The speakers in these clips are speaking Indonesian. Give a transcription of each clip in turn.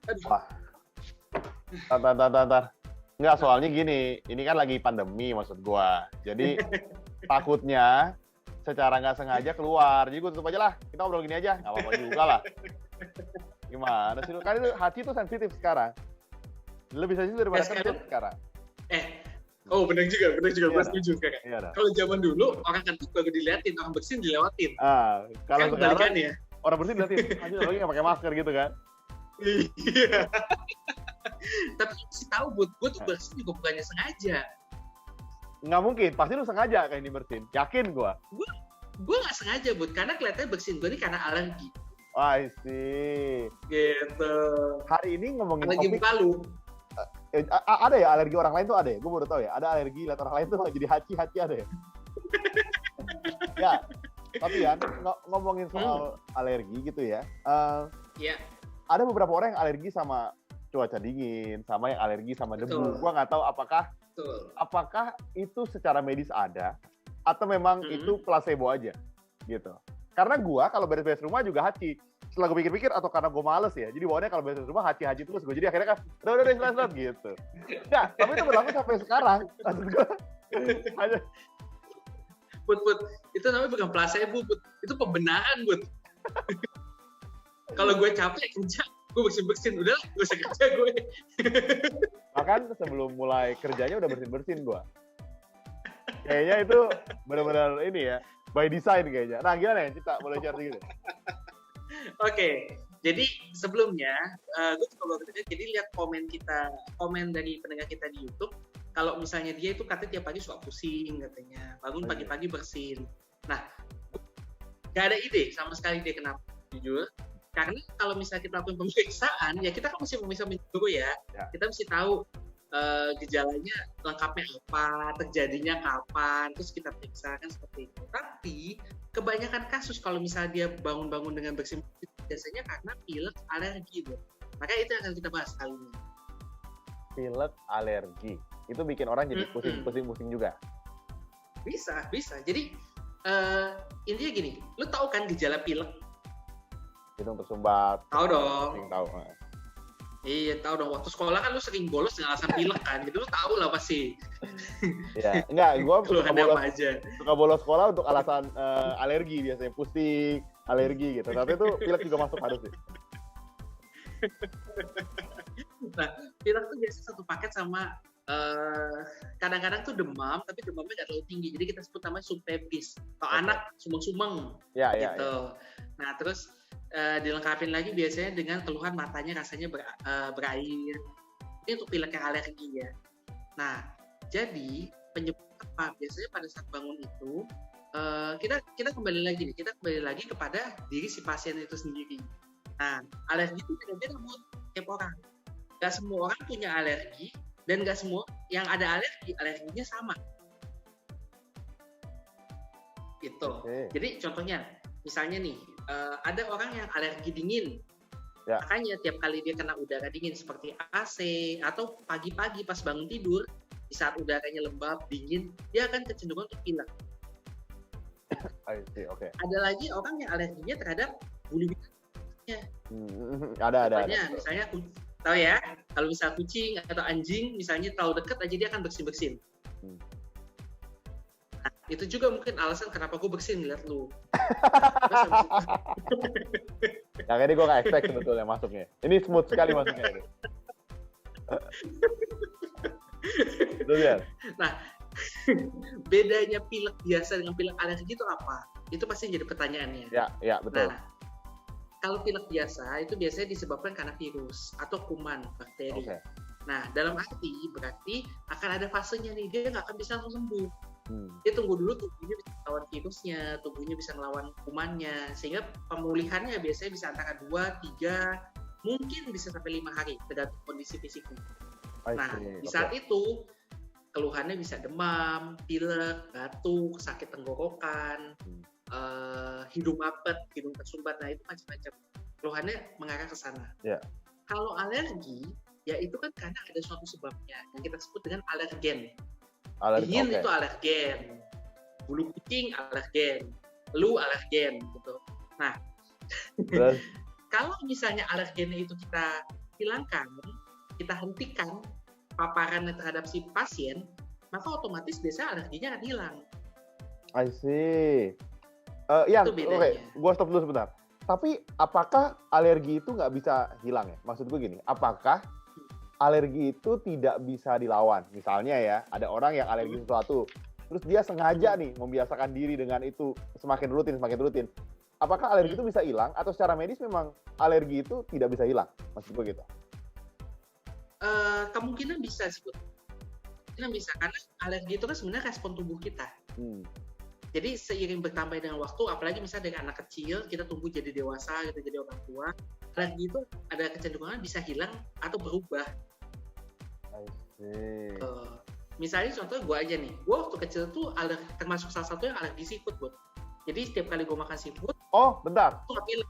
Aduh. Wah, tar. Enggak, soalnya gini, ini kan lagi pandemi maksud gua. Jadi takutnya secara nggak sengaja keluar. Jadi gua tutup aja lah. Kita ngobrol gini aja, nggak apa-apa juga lah. Gimana sih lu? Kan itu hati tuh sensitif sekarang. Lebih sensitif daripada kentut sekarang. Benar juga, Iya gue setuju kakak. Iya dah. Kalau zaman dulu orang kentut baru diliatin, orang bersin dilewatin. Kalau Kan sekarang kebalikannya. orang bersih berarti anjir lagi nggak pakai masker gitu kan? Iya. Tapi lu mesti tahu, gue tuh bersin juga bukannya sengaja. Nggak mungkin, pasti lu sengaja kayak ini bersin. Yakin gua. Gue nggak sengaja, karena kelihatannya bersin gue ini karena alergi. I see. Gitu. Hari ini ngomongin Alergi topik, muka lu. ada ya alergi orang lain tuh ada ya? Gue baru tahu ya. Ada alergi lihat orang lain tuh jadi haci ada ya? Ya, tapi ya ngomongin soal alergi gitu ya. Iya. Ada beberapa orang yang alergi sama cuaca dingin, sama yang alergi sama debu. Gua nggak tahu apakah itu secara medis ada atau memang itu placebo aja gitu. Karena gua kalau beres-beres rumah juga haci. Setelah gue pikir-pikir atau karena gue males ya, jadi bawaannya kalau beres rumah haci terus gue, jadi akhirnya kan udah istirahat gitu. Nah, tapi itu berlaku sampai sekarang. Maksud gue hanya Bud, itu namanya bukan placebo, Bud. Itu pembenaran, Bud. Kalau gue capek kerja, gue bersin-bersin, udah gue usah kerja gue. bahkan sebelum mulai kerjanya udah bersin gue. Kayaknya itu benar-benar ini ya, by design kayaknya. Nah, gimana ya, Cita? Boleh share sedikit? Oke, jadi sebelumnya gue coba jadi lihat komen dari pendengar kita di YouTube. Kalau misalnya dia itu katanya tiap pagi suka pusing katanya, bangun pagi-pagi bersin. Nah, gak ada ide sama sekali dia kenapa, jujur. Karena kalau misalnya kita lakukan pemeriksaan, ya kita kan mesti memeriksa dulu ya. Kita mesti tahu gejalanya lengkapnya apa, terjadinya kapan, terus kita periksa kan seperti itu. Tapi kebanyakan kasus kalau misalnya dia bangun-bangun dengan bersin biasanya karena pilek alergi, Bro. Makanya itu yang akan kita bahas kali ini. Pilek alergi itu bikin orang jadi pusing-pusing juga. Bisa. Jadi intinya gini, lu tahu kan gejala pilek? Hidung tersumbat. Tahu dong. Tahu. Iya, tahu dong. Waktu sekolah kan lu sering bolos dengan alasan pilek kan, gitu lu tahu lah pasti. Iya, enggak, gua suka bolos sekolah untuk alasan alergi biasanya, pusing, alergi gitu. Tapi itu pilek juga masuk harus sih. Nah, pilek tuh biasanya satu paket sama kadang-kadang tuh demam, tapi demamnya nggak terlalu tinggi. Jadi kita sebut namanya subpeptis. Kalau anak sumeng-sumeng gitu. Nah, terus dilengkapin lagi biasanya dengan keluhan matanya rasanya berair. Ini untuk pilek yang alergi ya. Nah, jadi penyebab apa? Biasanya pada saat bangun itu kita kembali lagi kepada diri si pasien itu sendiri. Nah, alergi itu beda-beda buat tiap orang. Gak semua orang punya alergi dan gak semua yang ada alerginya sama. Gitu. Jadi contohnya, misalnya nih, ada orang yang alergi dingin. Makanya tiap kali dia kena udara dingin seperti AC atau pagi-pagi pas bangun tidur, di saat udaranya lembab, dingin, dia akan kecenderungan untuk pilek. Ada lagi orang yang alerginya terhadap bulu binatangnya. Ada. Misalnya tahu ya, kalau misal kucing atau anjing misalnya terlalu dekat aja dia akan bersin-bersin. Nah, itu juga mungkin alasan kenapa gue bersin ngeliat lu. Yang ini gue gak expect sebetulnya masuknya. Ini smooth sekali masuknya ini. Nah, bedanya pilek biasa dengan pilek alergi itu apa? Itu pasti jadi pertanyaannya. Ya, betul. Nah, kalau pilek biasa itu biasanya disebabkan karena virus atau kuman bakteri. Nah, dalam arti berarti akan ada fasenya nih, dia nggak akan bisa langsung sembuh. Dia tunggu dulu tubuhnya bisa melawan virusnya, tubuhnya bisa melawan kumannya, sehingga pemulihannya biasanya bisa antara 2, 3, mungkin bisa sampai 5 hari, tergantung kondisi fisiknya. Nah, di saat itu keluhannya bisa demam, pilek, batuk, sakit tenggorokan, hidung apet, hidung tersumbat, nah itu macam-macam. Keluhannya mengarah ke sana. Kalau alergi, ya itu kan karena ada suatu sebabnya yang kita sebut dengan alergen. Dingin itu alergen, bulu kucing alergen, lu alergen gitu. Nah, kalau misalnya alergennya itu kita hilangkan, kita hentikan paparannya terhadap si pasien, maka otomatis biasanya alerginya akan hilang. I see. Oke, gue stop dulu sebentar. Tapi apakah alergi itu nggak bisa hilang ya? Maksud gue gini, apakah alergi itu tidak bisa dilawan? Misalnya ya, ada orang yang alergi sesuatu, terus dia sengaja nih membiasakan diri dengan itu semakin rutin. Apakah alergi itu bisa hilang atau secara medis memang alergi itu tidak bisa hilang? Maksud gue gitu. Kemungkinan bisa sih, kemungkinan bisa karena alergi itu kan sebenarnya respon tubuh kita. Jadi seiring bertambah dengan waktu, apalagi misalnya dengan anak kecil, kita tumbuh jadi dewasa, kita jadi orang tua, alergi itu ada kecenderungan bisa hilang atau berubah. I see. Misalnya contohnya gue aja nih, gue waktu kecil tuh termasuk salah satu yang alergi seafood, Bud. Jadi setiap kali gue makan seafood, bentar. Tuh nggak hilang.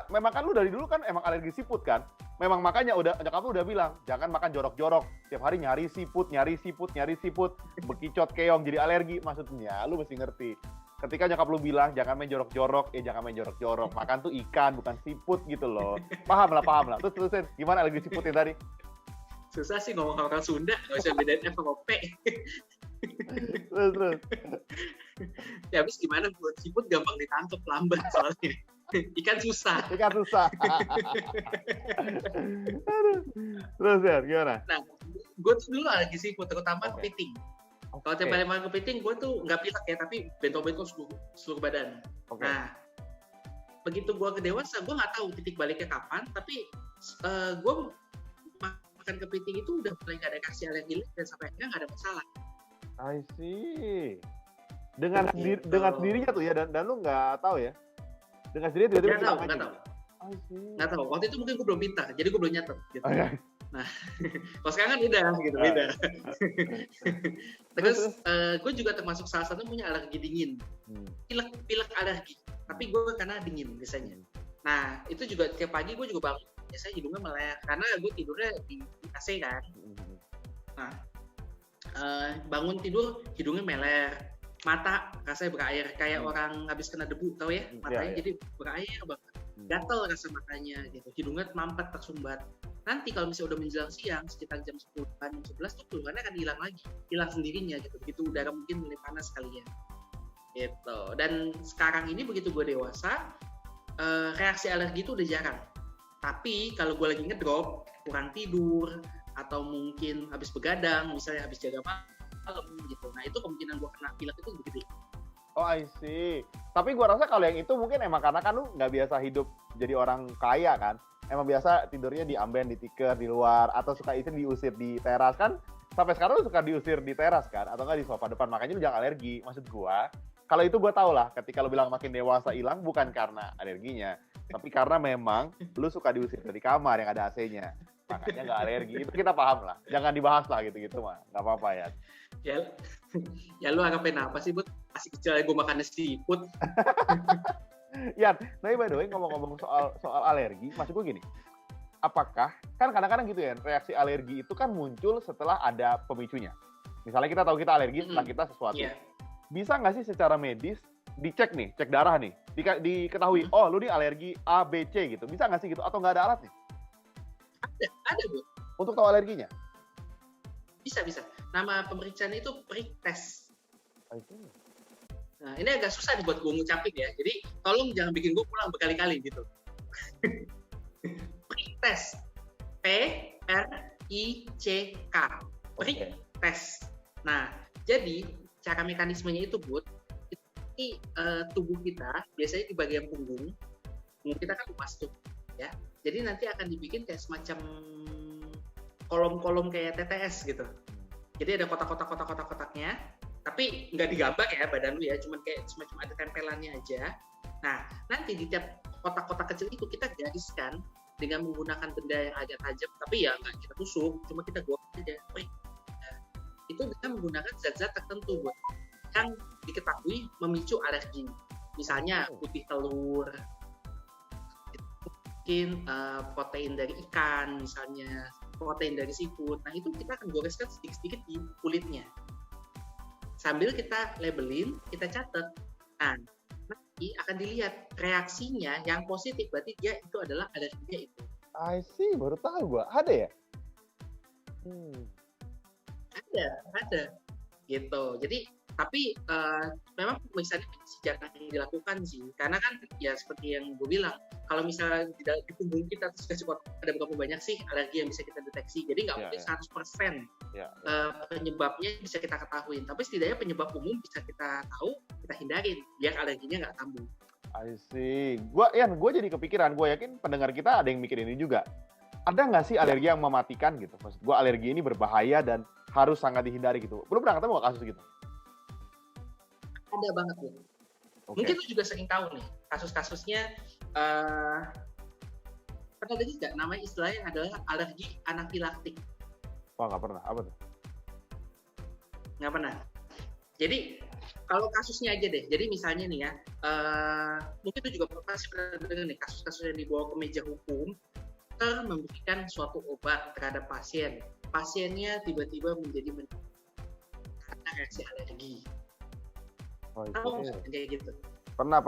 Memang kan lu dari dulu kan emang alergi seafood kan? Memang makanya nyokap lu udah bilang, jangan makan jorok-jorok. Tiap hari nyari seafood. Bekicot keong jadi alergi. Maksudnya lu mesti ngerti. Ketika nyokap lu bilang, jangan main jorok-jorok. Jangan main jorok-jorok. Makan tuh ikan, bukan seafood gitu loh. Paham lah. Terus gimana alergi seafood yang tadi? Susah sih ngomong orang Sunda. Nggak bisa bedain F sama P. Terus. Ya habis gimana buat seafood gampang ditangkap, lambat soalnya. Ikan susah. Terus ya, gimana? Nah, gue tuh dulu alergi seafood, terutama kepiting. Kalau tiap kali makan kepiting, gue tuh nggak pilek ya, tapi bentol-bentol seluruh badan. Nah, begitu gue ke dewasa, gue nggak tahu titik baliknya kapan, tapi gue makan kepiting itu udah mulai nggak ada reaksi alergi dan sampai akhirnya nggak ada masalah. I see. Dengan sendirinya tuh ya, dan lu nggak tahu ya? Dengan sendirinya tiba-tiba nggak tahu. Waktu itu mungkin gue belum pintar, jadi gue belum nyatet. Gitu. Nah, kalau sekarang kan udah gitu, beda. Terus gue juga termasuk salah satu punya alergi dingin, pilek alergi. Tapi gue karena dingin biasanya. Nah, itu juga tiap pagi gue juga bangun, biasanya hidungnya meleleh karena gue tidurnya di AC kan. Nah, bangun tidur hidungnya meler. Mata rasanya berair kayak orang habis kena debu, tahu ya, matanya jadi berair banget, gatel rasa matanya gitu, hidungnya mampet tersumbat. Nanti kalau misalnya udah menjelang siang sekitar jam 10 jam 11 tuh keluhannya akan hilang sendirinya gitu, begitu udara mungkin mulai panas kalian gitu. Dan sekarang ini begitu gue dewasa, reaksi alergi itu udah jarang. Tapi kalau gue lagi ngedrop, kurang tidur atau mungkin habis begadang, misalnya habis jaga malam gitu. Nah, itu kemungkinan gue kena pilek itu lebih gede. Oh, I see. Tapi gue rasa kalau yang itu mungkin emang karena kan lu nggak biasa hidup jadi orang kaya kan. Emang biasa tidurnya di amben, di tikar, di luar, atau suka diusir di teras kan. Sampai sekarang lu suka diusir di teras kan, atau nggak di sofa depan. Makanya lu jangan alergi. Maksud gue, kalau itu gue tau lah, ketika lu bilang makin dewasa hilang, bukan karena alerginya. Tapi karena memang lu suka diusir dari kamar yang ada AC-nya. Makanya nggak alergi. Itu kita paham lah. Jangan dibahas lah gitu-gitu mah. Nggak apa-apa ya. Ya lu harapin apa sih, Bud? Masih kecil aja gue makan seafood. Ya, tapi by the way ngomong-ngomong soal alergi, maksud gue gini. Apakah, kan kadang-kadang gitu ya, reaksi alergi itu kan muncul setelah ada pemicunya. Misalnya kita tahu kita alergi setelah kita sesuatu. Yeah. Bisa nggak sih secara medis dicek nih, cek darah nih, diketahui, oh lu nih alergi A, B, C gitu. Bisa nggak sih gitu? Atau nggak ada alat nih? Ada, Bu. Untuk tahu alerginya? Bisa. Nama pemeriksaan itu prick test. Nah, ini agak susah nih buat gue ngucapin ya. Jadi, tolong jangan bikin gue pulang berkali-kali gitu. Prick test. P-R-I-C-K. Prick test. Nah, jadi cara mekanismenya itu, Bud, ini tubuh kita, biasanya di bagian punggung kita kan luas tuh, ya. Jadi nanti akan dibikin kayak semacam kolom-kolom kayak TTS gitu. Jadi ada kotak-kotaknya, tapi nggak digambar ya badan lu ya, cuman kayak semacam ada tempelannya aja. Nah, nanti di tiap kotak-kotak kecil itu kita gariskan dengan menggunakan benda yang agak tajam, tapi ya nggak kita tusuk, cuma kita goreng aja. Nah, itu dengan menggunakan zat-zat tertentu yang diketahui memicu alergi. Misalnya putih telur, mungkin protein dari ikan, misalnya protein dari seafood. Nah, itu kita akan goreskan sedikit-sedikit di kulitnya. Sambil kita labelin, kita catat. Nah, nanti akan dilihat reaksinya yang positif, berarti dia itu adalah alerginya itu. I see, baru tahu gua. Ada ya? Ada. Gitu. Jadi tapi memang misalnya jarang dilakukan sih, karena kan ya seperti yang gue bilang, kalau misalnya di punggung kita terus kasih ada berapa banyak sih alergi yang bisa kita deteksi, jadi nggak mungkin 100% penyebabnya bisa kita ketahui, tapi setidaknya penyebab umum bisa kita tahu, kita hindarin biar alerginya nggak kambuh. I see. Gue jadi kepikiran, gue yakin pendengar kita ada yang mikir ini juga. Ada nggak sih alergi yang mematikan gitu? Maksud gue alergi ini berbahaya dan harus sangat dihindari gitu. Belum pernah ketemu nggak kasus gitu? Ada banget loh. Okay. Mungkin lu juga sering tahu nih kasus-kasusnya. Pernah dengar nggak namanya istilahnya adalah alergi anafilaktik? Wah, nggak pernah. Apa tuh? Nggak pernah. Jadi kalau kasusnya aja deh. Jadi misalnya nih ya, mungkin lu juga pasti pernah dengar nih kasus-kasus yang dibawa ke meja hukum, memberikan suatu obat terhadap pasien. Pasiennya tiba-tiba menjadi karena reaksi alergi. Kayak gitu. Pernah.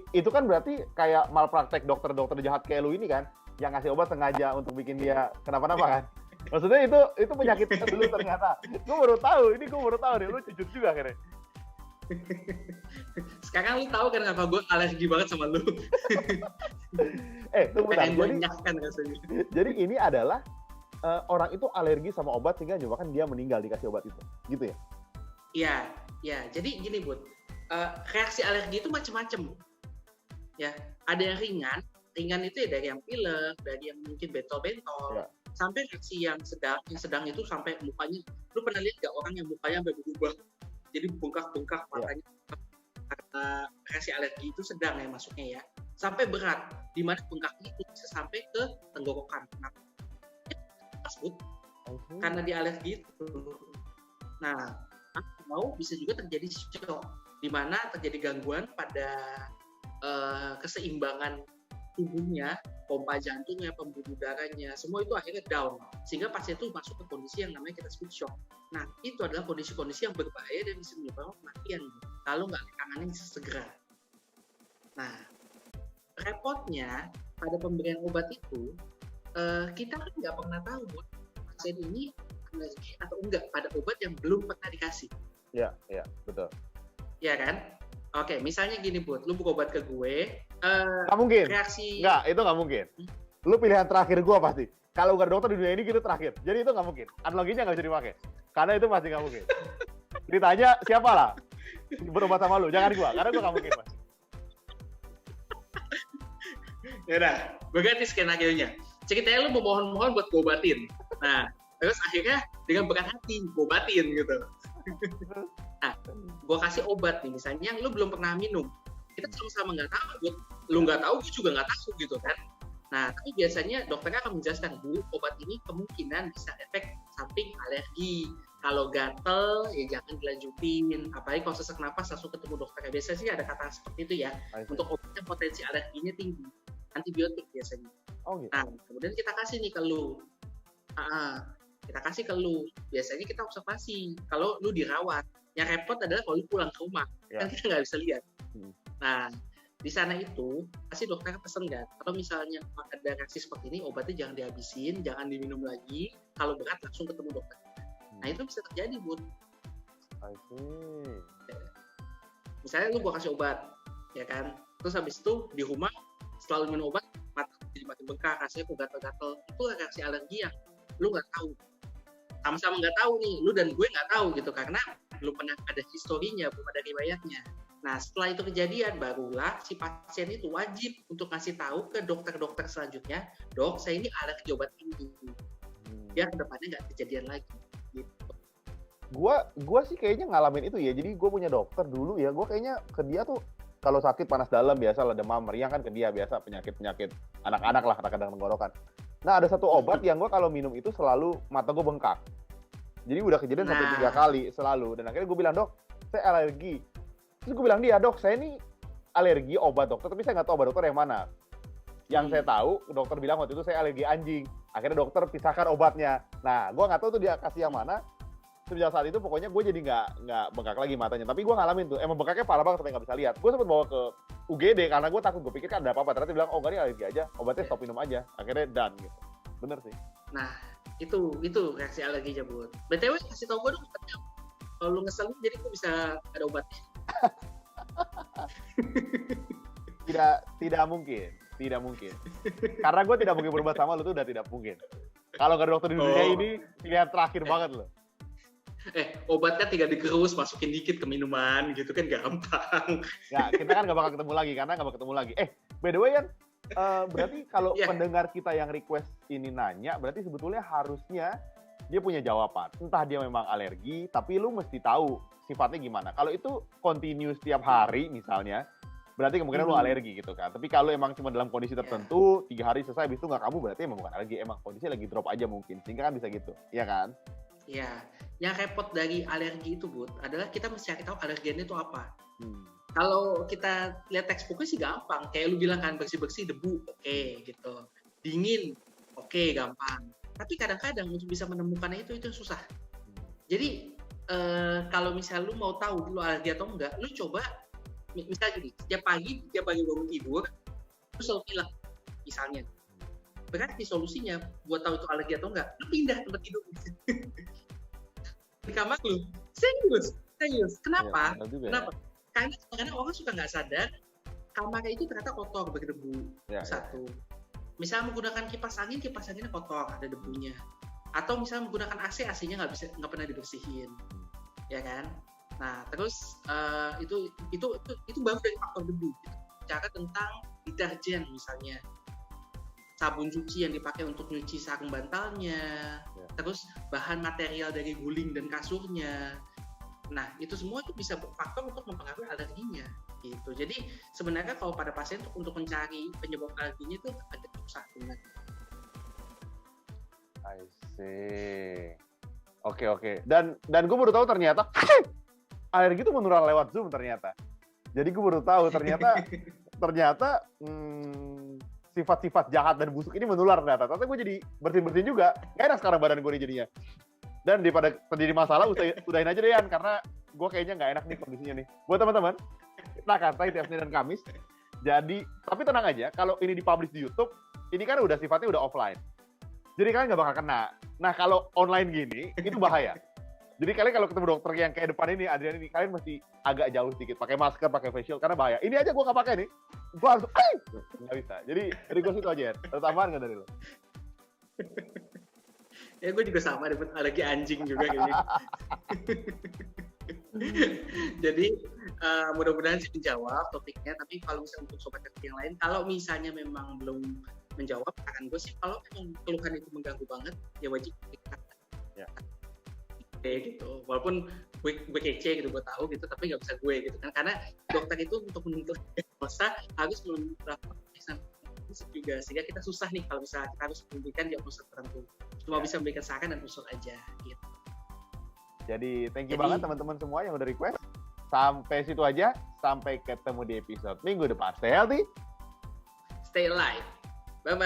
Itu kan berarti kayak malpraktek dokter-dokter jahat kayak lu ini kan, yang ngasih obat sengaja untuk bikin dia kenapa-napa kan? Maksudnya itu penyakit dulu ternyata. Gue baru tahu nih, lu jujur juga akhirnya. Sekarang lu tahu kan kenapa gue alergi banget sama lu. Tunggu bentar. Jadi ini adalah orang itu alergi sama obat sehingga menyebabkan dia meninggal dikasih obat itu, gitu ya? Iya. Jadi gini Bud, reaksi alergi itu macam-macam. Ya, ada yang ringan itu ya dari yang pilek, dari yang mungkin bentol-bentol, sampai reaksi yang sedang itu sampai mukanya. Lu pernah lihat nggak orang yang mukanya sampai berubah, jadi bengkak-bengkak matanya? Karena reaksi alergi itu sedang ya masuknya ya, sampai berat, di mana bengkaknya itu bisa sampai ke tenggorokan. Karena di alergi itu. Nah, bisa juga terjadi shock, di mana terjadi gangguan pada keseimbangan tubuhnya, pompa jantungnya, pembuluh darahnya, semua itu akhirnya down, sehingga pasien itu masuk ke kondisi yang namanya kita sebut shock. Nah, itu adalah kondisi-kondisi yang berbahaya dan bisa menyebabkan kematian kalau nggak ditangani segera. Nah, repotnya pada pemberian obat itu, kita kan nggak pernah tahu pasien ini alergi atau enggak pada obat yang belum pernah dikasih. Iya, betul. Iya kan? Oke, misalnya gini Bud, lu buka obat ke gue, nggak mungkin. Reaksi... Itu nggak mungkin. Lu pilihan terakhir gue pasti. Kalau nggak ada dokter di dunia ini, gitu terakhir. Jadi itu nggak mungkin. Analoginya nggak bisa dipakai. Karena itu pasti nggak mungkin. Ditanya siapa lah berobat sama lu, jangan gue. Karena gue nggak mungkin, Mas. Yaudah, gue ganti skenario-nya. Ceritanya lu memohon-mohon buat gue obatin. Nah, terus akhirnya dengan berat hati gue obatin gitu. Nah, gue kasih obat nih, misalnya lu belum pernah minum, kita sama-sama nggak tahu, lu nggak tahu, gue juga nggak tahu gitu kan. Nah, tapi biasanya dokternya akan menjelaskan, Bu, obat ini kemungkinan bisa efek samping alergi. Kalau gatel, ya jangan dilanjutin. Apalagi kalau sesak napas langsung ketemu dokternya. Biasanya sih ada kata seperti itu ya. Untuk obatnya potensi alerginya tinggi, antibiotik biasanya. Oh gitu. Nah, kemudian kita kasih nih ke lu. Kita kasih ke lu. Biasanya kita observasi. Kalau lu dirawat, yang repot adalah kalau lu pulang ke rumah, kan kita nggak bisa lihat. Nah, di sana itu pasti dokter pesen kan, kalau misalnya ada reaksi seperti ini, obatnya jangan dihabisin, jangan diminum lagi. Kalau berat langsung ketemu dokter. Nah itu bisa terjadi, Bud. Misalnya lu gua kasih obat, ya kan? Terus habis itu di rumah selalu minum obat, mata jadi makin bengkak, rasanya kok gatel-gatel. Itu reaksi alergi yang lu nggak tahu. Sama-sama nggak tahu nih, lu dan gue nggak tahu gitu karena belum pernah ada historinya, belum ada riwayatnya. Nah, setelah itu kejadian, barulah si pasien itu wajib untuk ngasih tahu ke dokter-dokter selanjutnya, dok, saya ini alergi obat ini. Biar kedepannya nggak kejadian lagi. Gitu. Gua sih kayaknya ngalamin itu ya. Jadi gue punya dokter dulu ya. Gue kayaknya ke dia tuh kalau sakit panas dalam biasa lah, demam meriang kan ke dia biasa, penyakit anak-anak lah kadang-kadang tenggorokan. Nah, ada satu obat yang gue kalau minum itu selalu mata gue bengkak. Jadi udah kejadian sampai 3 kali selalu. Dan akhirnya gue bilang, dok, saya alergi. Terus gue bilang dia, dok, saya ini alergi obat dokter, tapi saya nggak tahu obat dokter yang mana. Yang saya tahu, dokter bilang waktu itu saya alergi anjing. Akhirnya dokter pisahkan obatnya. Nah, gue nggak tahu tuh dia kasih yang mana. sejak saat itu pokoknya gue jadi nggak bengkak lagi matanya. Tapi gue ngalamin tuh, emang bengkaknya parah banget sampai nggak bisa lihat. Gue sempet bawa ke UGD karena gue takut, gue pikir kan ada apa-apa. Ternyata dia bilang, oh nggak, ini alergi aja, obatnya stop minum aja. Akhirnya done gitu. Bener sih. Nah, itu reaksi alerginya, Bud. BTW, kasih tau gue dong, kalau lu ngeselin jadi gue bisa ada obatnya. Tidak mungkin. Karena gue tidak mungkin berubah sama lu tuh udah tidak mungkin. Kalau nggak ada dokter di dunia ini, pilihan terakhir banget loh. Obatnya tinggal digerus, masukin dikit ke minuman gitu kan gampang. Ya, kita kan nggak bakal ketemu lagi karena nggak bakal ketemu lagi. By the way kan, berarti kalau pendengar kita yang request ini nanya, berarti sebetulnya harusnya dia punya jawaban. Entah dia memang alergi, tapi lu mesti tahu sifatnya gimana. Kalau itu continue setiap hari misalnya, berarti kemungkinan lu alergi gitu kan. Tapi kalau emang cuma dalam kondisi tertentu, 3 hari selesai, habis itu nggak kambuh, berarti emang bukan alergi, emang kondisi lagi drop aja mungkin. Sehingga kan bisa gitu, iya kan? Iya. Yang repot dari alergi itu, Bud, adalah kita mesti cari tahu alergennya itu apa. Kalau kita lihat textbooknya sih gampang. Kayak lu bilang kan, bersih-bersih debu, oke, gitu. Dingin, oke, gampang. Tapi kadang-kadang untuk bisa menemukannya itu susah. Jadi, kalau misalnya lu mau tahu lu alergi atau enggak, lu coba, misalnya gini, setiap pagi bangun tidur, lu selalu pilek, misalnya. Berarti solusinya, buat tahu itu alergi atau enggak, lu pindah tempat tidur. Di kamar lu, serius. Kenapa? Kenapa? Karena kadang-kadang orang suka nggak sadar kamarnya itu ternyata kotor berdebu. Satu. Misalnya menggunakan kipas anginnya kotor, ada debunya. Atau misalnya menggunakan AC, AC-nya nggak pernah dibersihin, ya kan? Nah, terus itu baru dari faktor debu. Bicara tentang deterjen misalnya, sabun cuci yang dipakai untuk nyuci sarung bantalnya, terus bahan material dari guling dan kasurnya. Nah, itu semua itu bisa berfaktor untuk mempengaruhi alerginya, gitu. Jadi sebenarnya kalau pada pasien untuk mencari penyebab alerginya itu agak susah sebenarnya. I see. Oke. Dan gue baru tahu ternyata alergi itu menular lewat Zoom ternyata. Jadi gue baru tahu ternyata sifat-sifat jahat dan busuk ini menular ternyata. Ternyata gue jadi bersin-bersin juga. Gak enak sekarang badan gue nih jadinya. Dan daripada terjadi masalah, udahin aja deh, Yan. Karena gue kayaknya gak enak nih kondisinya nih. Buat teman-teman, kita akan tayang tiap Senin dan Kamis. Jadi, tapi tenang aja, kalau ini dipublish di YouTube, ini kan udah sifatnya udah offline. Jadi kalian gak bakal kena. Nah, kalau online gini, itu bahaya. Jadi kalian kalau ketemu dokter yang kayak depan ini, Adrian ini, kalian mesti agak jauh sedikit. Pakai masker, pakai face shield, karena bahaya. Ini aja gue gak pakai nih. Gue langsung, nggak bisa. Jadi gue itu aja, ada tambahan nggak dari lo? Ya gue juga sama, dapat alergi anjing juga kayaknya. Jadi mudah-mudahan sih menjawab topiknya. Tapi kalau misalnya untuk sobat kecil yang lain, kalau misalnya memang belum menjawab, saran gue sih kalau memang keluhan itu mengganggu banget, ya wajib dikatakan. Gitu, walaupun gue kece gitu, gue tahu gitu, tapi nggak bisa gue gitu kan, karena dokter itu untuk menentukan diagnosa harus melalui pemeriksaan juga, sehingga kita susah nih kalau misalnya kita harus memberikan diagnosa tertentu, cuma bisa memberikan saran dan usul aja gitu. Jadi thank you banget teman-teman semua yang udah request. Sampai situ aja, sampai ketemu di episode minggu depan. Stay healthy, stay alive, bye.